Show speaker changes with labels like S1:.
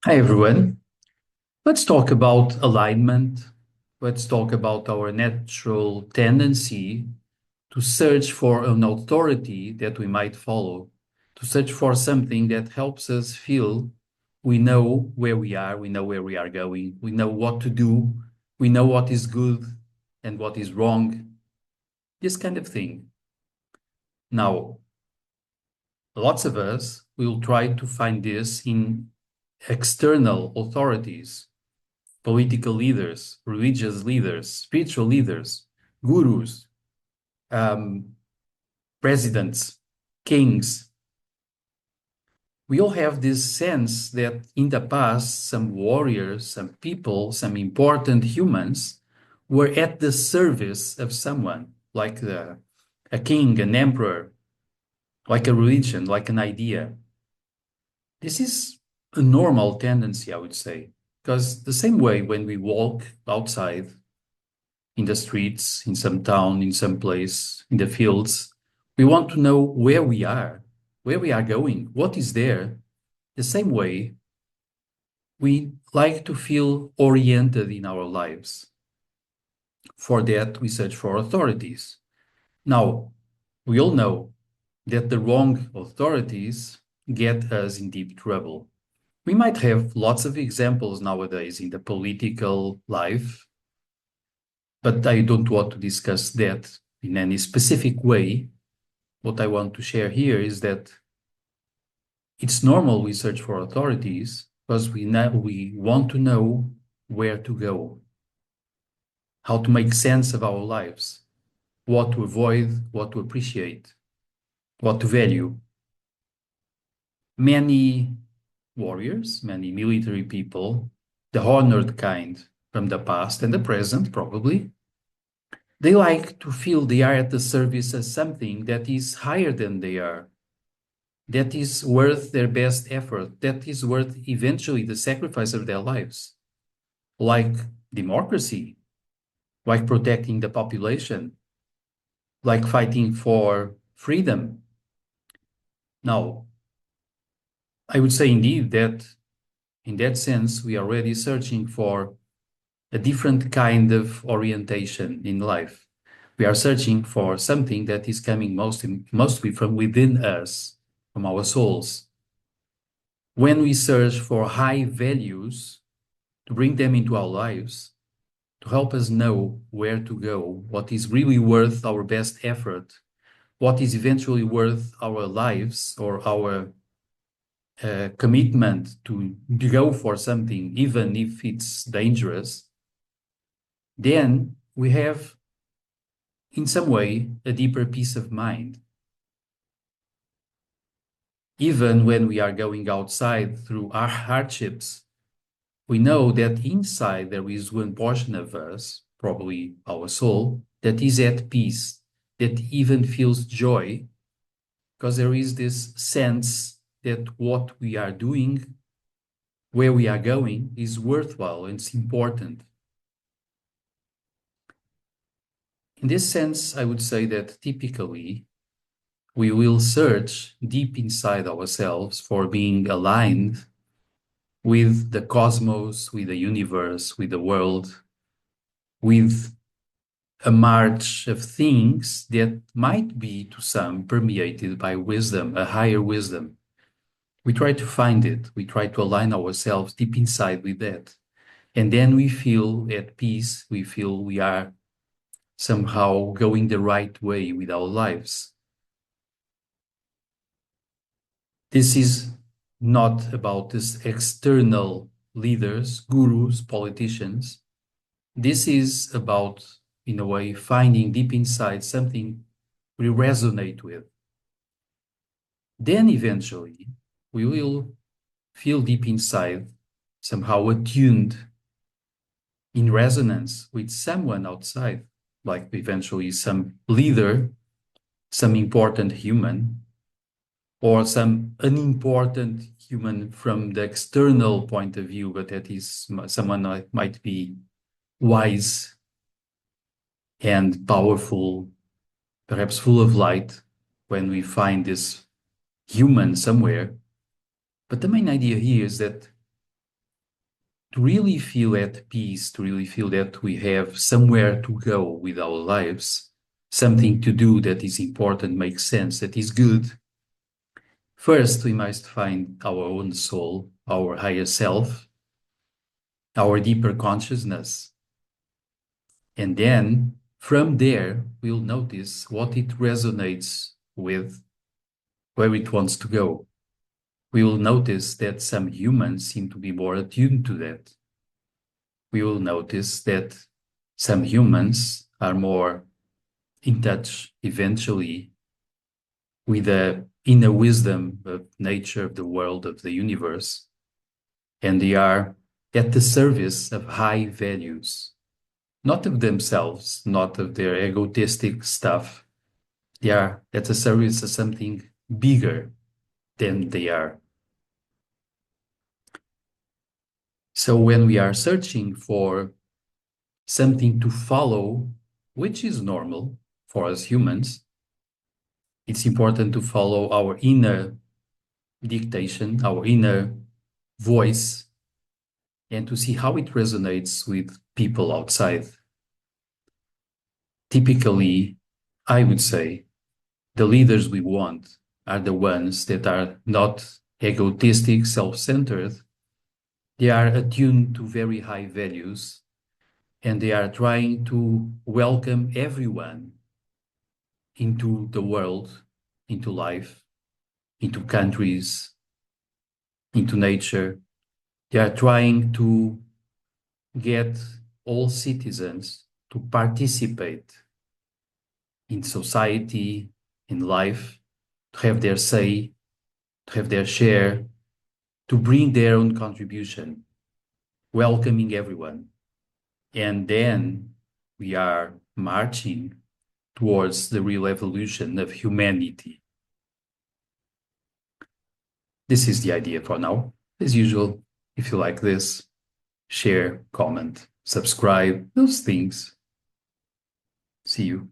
S1: Hi, everyone. Let's talk about alignment. Let's talk about our natural tendency to search for an authority that we might follow, to search for something that helps us feel we know where we are, we know where we are going, we know what to do, we know what is good and what is wrong, this kind of thing. Now, lots of us will try to find this in external authorities, political leaders, religious leaders, spiritual leaders, gurus, um, presidents, kings. We all have this sense that in the past, some warriors, some people, some important humans were at the service of someone, like a king, an emperor, like a religion, like an idea. This is a normal tendency, I would say, because the same way when we walk outside in the streets, in some town, in some place, in the fields. We want to know where we are going, what is there. The same way, we like to feel oriented in our lives. For that, we search for authorities. Now, we all know that the wrong authorities get us in deep trouble. We might have lots of examples nowadays in the political life, but I don't want to discuss that in any specific way. What I want to share here is that it's normal we search for authorities because we want to know where to go, how to make sense of our lives, what to avoid, what to appreciate, what to value. Many warriors, many military people, the honored kind from the past and the present probably, they like to feel they are at the service of something that is higher than they are, that is worth their best effort, that is worth eventually the sacrifice of their lives, like democracy, like protecting the population, like fighting for freedom. Now, I would say indeed that in that sense, we are already searching for a different kind of orientation in life. We are searching for something that is coming mostly from within us, from our souls. When we search for high values to bring them into our lives, to help us know where to go, what is really worth our best effort, what is eventually worth our lives or our commitment to go for something, even if it's dangerous, then we have, in some way, a deeper peace of mind. Even when we are going outside through our hardships, we know that inside there is one portion of us, probably our soul, that is at peace, that even feels joy, because there is this sense that what we are doing, where we are going, is worthwhile and it's important. In this sense, I would say that typically we will search deep inside ourselves for being aligned with the cosmos, with the universe, with the world, with a march of things that might be to some permeated by wisdom, a higher wisdom. We try to find it. We try to align ourselves deep inside with that. And then we feel at peace. We feel we are somehow going the right way with our lives. This is not about these external leaders, gurus, politicians. This is about, in a way, finding deep inside something we resonate with. Then eventually we will feel deep inside, somehow attuned in resonance with someone outside, like eventually some leader, some important human, or some unimportant human from the external point of view, but that is someone that might be wise and powerful, perhaps full of light when we find this human somewhere. But the main idea here is that to really feel at peace, to really feel that we have somewhere to go with our lives, something to do that is important, makes sense, that is good, first we must find our own soul, our higher self, our deeper consciousness. And then from there, we'll notice what it resonates with, where it wants to go. We will notice that some humans seem to be more attuned to that. We will notice that some humans are more in touch eventually with the inner wisdom of nature, of the world, of the universe, and they are at the service of high values, not of themselves, not of their egotistic stuff. They are at the service of something bigger than they are. So when we are searching for something to follow, which is normal for us humans, it's important to follow our inner dictation, our inner voice, and to see how it resonates with people outside. Typically, I would say the leaders we want are the ones that are not egotistic, self-centered. They are attuned to very high values, and they are trying to welcome everyone into the world, into life, into countries, into nature. They are trying to get all citizens to participate in society, in life, to have their say, to have their share, to bring their own contribution, welcoming everyone. And then we are marching towards the real evolution of humanity. This is the idea for now. As usual, if you like this, share, comment, subscribe, those things. See you.